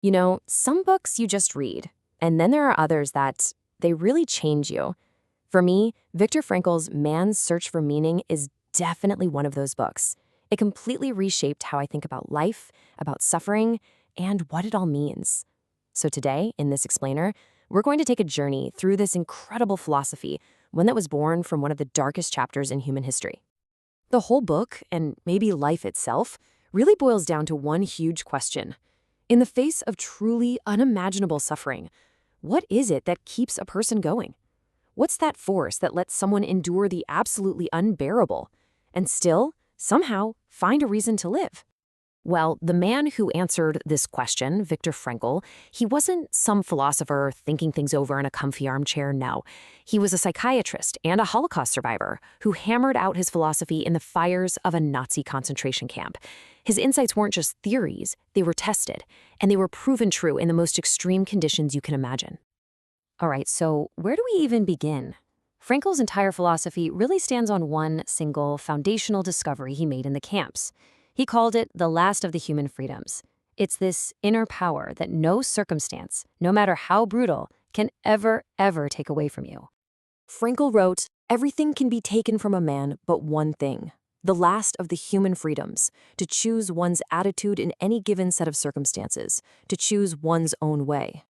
You know, some books you just read, and then there are others that they really change you. For me, Viktor Frankl's Man's Search for Meaning is definitely one of those books. It completely reshaped how I think about life, about suffering, and what it all means. So today, in this explainer, we're going to take a journey through this incredible philosophy, one that was born from one of the darkest chapters in human history. The whole book, and maybe life itself, really boils down to one huge question. In the face of truly unimaginable suffering, what is it that keeps a person going? What's that force that lets someone endure the absolutely unbearable and still, somehow, find a reason to live? Well, the man who answered this question, Viktor Frankl, he wasn't some philosopher thinking things over in a comfy armchair, no. He was a psychiatrist and a Holocaust survivor who hammered out his philosophy in the fires of a Nazi concentration camp. His insights weren't just theories, they were tested, and they were proven true in the most extreme conditions you can imagine. All right, so where do we even begin? Frankl's entire philosophy really stands on one single foundational discovery he made in the camps. He called it the last of the human freedoms. It's this inner power that no circumstance, no matter how brutal, can ever take away from you. Frankl wrote, "Everything can be taken from a man but one thing, the last of the human freedoms, to choose one's attitude in any given set of circumstances, to choose one's own way."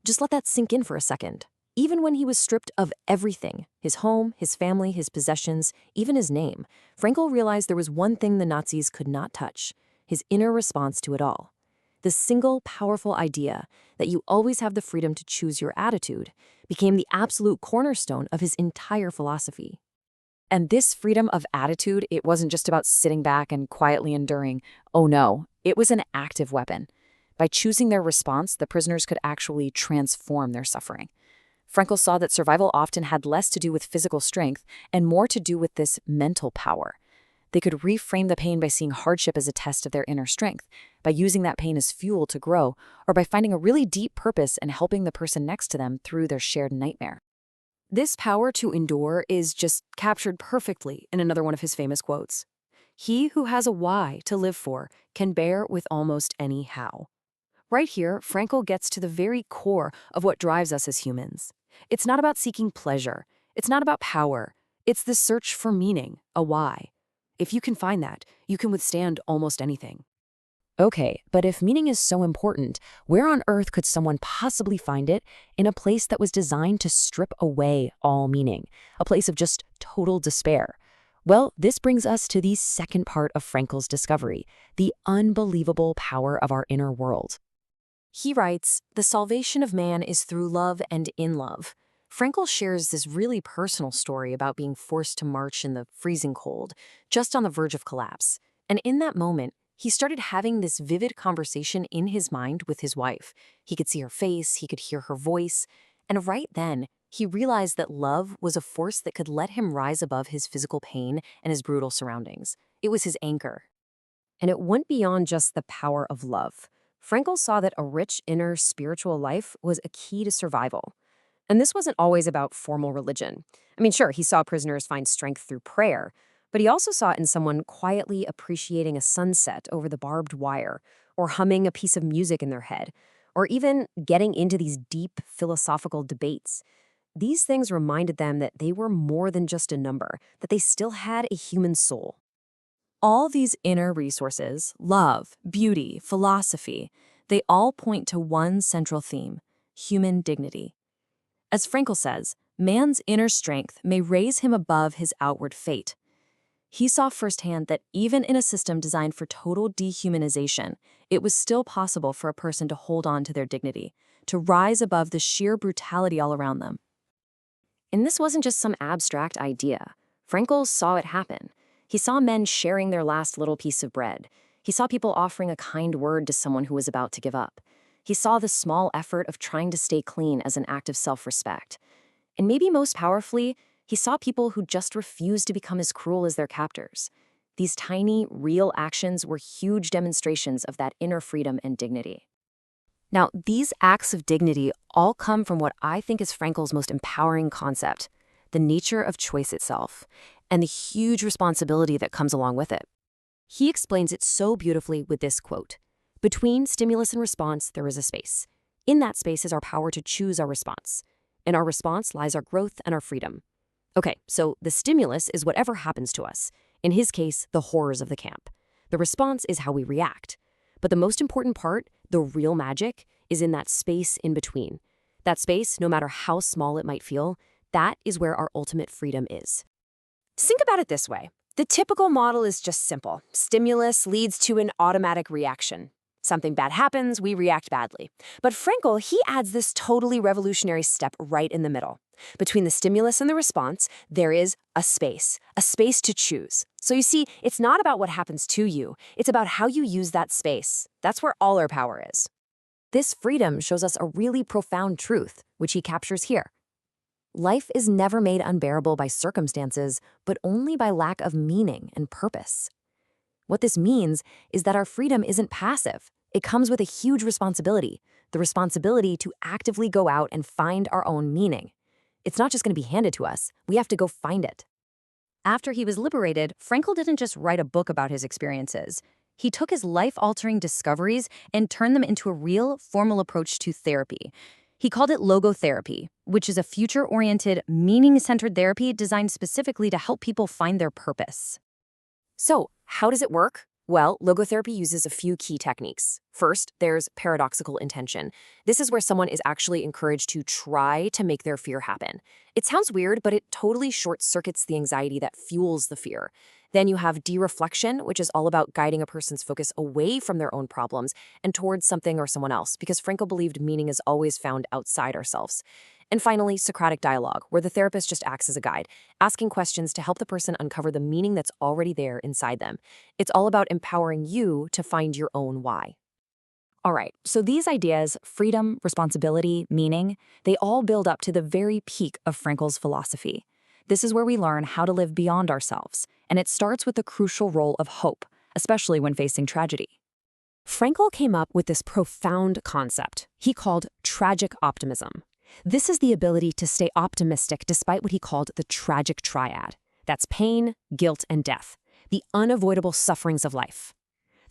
Just let that sink in for a second. Even when he was stripped of everything, his home, his family, his possessions, even his name, Frankl realized there was one thing the Nazis could not touch, his inner response to it all. The single powerful idea that you always have the freedom to choose your attitude became the absolute cornerstone of his entire philosophy. And this freedom of attitude, it wasn't just about sitting back and quietly enduring. Oh no, it was an active weapon. By choosing their response, the prisoners could actually transform their suffering. Frankl saw that survival often had less to do with physical strength and more to do with this mental power. They could reframe the pain by seeing hardship as a test of their inner strength, by using that pain as fuel to grow, or by finding a really deep purpose and helping the person next to them through their shared nightmare. This power to endure is just captured perfectly in another one of his famous quotes. "He who has a why to live for can bear with almost any how." Right here, Frankl gets to the very core of what drives us as humans. It's not about seeking pleasure. It's not about power. It's the search for meaning, a why. If you can find that, you can withstand almost anything. Okay, but if meaning is so important, where on earth could someone possibly find it in a place that was designed to strip away all meaning, a place of just total despair? Well, this brings us to the second part of Frankl's discovery, the unbelievable power of our inner world. He writes, "The salvation of man is through love and in love." Frankl shares this really personal story about being forced to march in the freezing cold, just on the verge of collapse. And in that moment, he started having this vivid conversation in his mind with his wife. He could see her face, he could hear her voice, and right then, he realized that love was a force that could let him rise above his physical pain and his brutal surroundings. It was his anchor. And it went beyond just the power of love. Frankl saw that a rich inner spiritual life was a key to survival. And this wasn't always about formal religion. I mean, sure, he saw prisoners find strength through prayer, but he also saw it in someone quietly appreciating a sunset over the barbed wire, or humming a piece of music in their head, or even getting into these deep philosophical debates. These things reminded them that they were more than just a number, that they still had a human soul. All these inner resources, love, beauty, philosophy, they all point to one central theme, human dignity. As Frankl says, man's inner strength may raise him above his outward fate. He saw firsthand that even in a system designed for total dehumanization, it was still possible for a person to hold on to their dignity, to rise above the sheer brutality all around them. And this wasn't just some abstract idea. Frankl saw it happen. He saw men sharing their last little piece of bread. He saw people offering a kind word to someone who was about to give up. He saw the small effort of trying to stay clean as an act of self-respect. And maybe most powerfully, he saw people who just refused to become as cruel as their captors. These tiny, real actions were huge demonstrations of that inner freedom and dignity. Now, these acts of dignity all come from what I think is Frankl's most empowering concept, the nature of choice itself, and the huge responsibility that comes along with it. He explains it so beautifully with this quote, Between stimulus and response, there is a space. In that space is our power to choose our response. In our response lies our growth and our freedom. Okay, so the stimulus is whatever happens to us. In his case, the horrors of the camp. The response is how we react. But the most important part, the real magic, is in that space in between. That space, no matter how small it might feel, that is where our ultimate freedom is. Think about it this way. The typical model is just simple. Stimulus leads to an automatic reaction. Something bad happens, we react badly. But Frankl, he adds this totally revolutionary step right in the middle. Between the stimulus and the response, there is a space to choose. So you see, it's not about what happens to you, it's about how you use that space. That's where all our power is. This freedom shows us a really profound truth, which he captures here. Life is never made unbearable by circumstances, but only by lack of meaning and purpose. What this means is that our freedom isn't passive. It comes with a huge responsibility, the responsibility to actively go out and find our own meaning. It's not just going to be handed to us. We have to go find it. After he was liberated, Frankl didn't just write a book about his experiences. He took his life-altering discoveries and turned them into a real, formal approach to therapy. He called it logotherapy, which is a future-oriented, meaning-centered therapy designed specifically to help people find their purpose. So, how does it work? Well, logotherapy uses a few key techniques. First, there's paradoxical intention. This is where someone is actually encouraged to try to make their fear happen. It sounds weird, but it totally short-circuits the anxiety that fuels the fear. Then you have de-reflection, which is all about guiding a person's focus away from their own problems and towards something or someone else, because Frankl believed meaning is always found outside ourselves. And finally, Socratic dialogue, where the therapist just acts as a guide, asking questions to help the person uncover the meaning that's already there inside them. It's all about empowering you to find your own why. All right, so these ideas, freedom, responsibility, meaning, they all build up to the very peak of Frankl's philosophy. This is where we learn how to live beyond ourselves, and it starts with the crucial role of hope, especially when facing tragedy. Frankl came up with this profound concept he called tragic optimism. This is the ability to stay optimistic despite what he called the tragic triad. That's pain, guilt, and death, the unavoidable sufferings of life.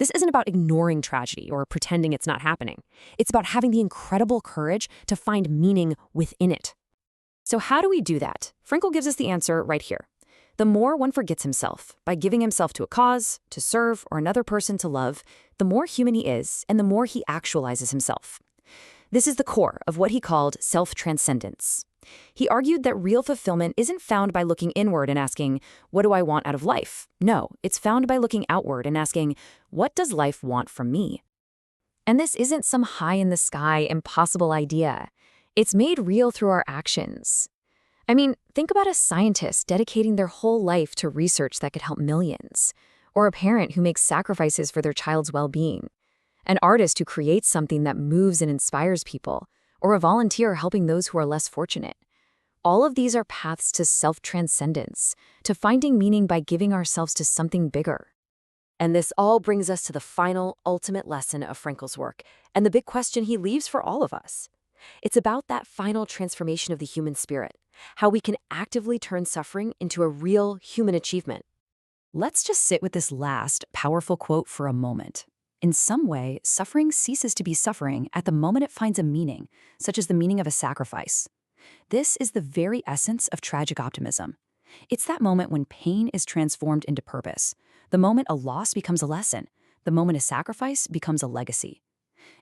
This isn't about ignoring tragedy or pretending it's not happening. It's about having the incredible courage to find meaning within it. So how do we do that? Frankl gives us the answer right here. The more one forgets himself, by giving himself to a cause, to serve, or another person to love, the more human he is and the more he actualizes himself. This is the core of what he called self-transcendence. He argued that real fulfillment isn't found by looking inward and asking, what do I want out of life? No, it's found by looking outward and asking, what does life want from me? And this isn't some high-in-the-sky, impossible idea. It's made real through our actions. I mean, think about a scientist dedicating their whole life to research that could help millions, or a parent who makes sacrifices for their child's well-being, an artist who creates something that moves and inspires people, or a volunteer helping those who are less fortunate. All of these are paths to self-transcendence, to finding meaning by giving ourselves to something bigger. And this all brings us to the final, ultimate lesson of Frankl's work, and the big question he leaves for all of us. It's about that final transformation of the human spirit, how we can actively turn suffering into a real human achievement. Let's just sit with this last, powerful quote for a moment. In some way, suffering ceases to be suffering at the moment it finds a meaning, such as the meaning of a sacrifice. This is the very essence of tragic optimism. It's that moment when pain is transformed into purpose, the moment a loss becomes a lesson, the moment a sacrifice becomes a legacy.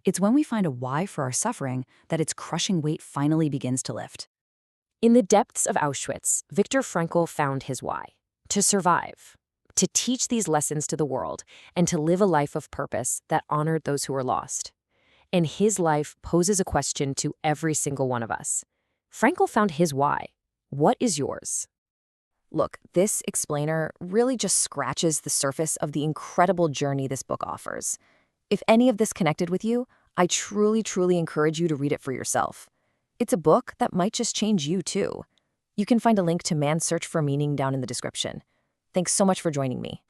It's when we find a why for our suffering that its crushing weight finally begins to lift. In the depths of Auschwitz, Viktor Frankl found his why: to survive, to teach these lessons to the world, and to live a life of purpose that honored those who were lost. And his life poses a question to every single one of us. Frankl found his why. What is yours? Look, this explainer really just scratches the surface of the incredible journey this book offers. If any of this connected with you, I truly, truly encourage you to read it for yourself. It's a book that might just change you too. You can find a link to Man's Search for Meaning down in the description. Thanks so much for joining me.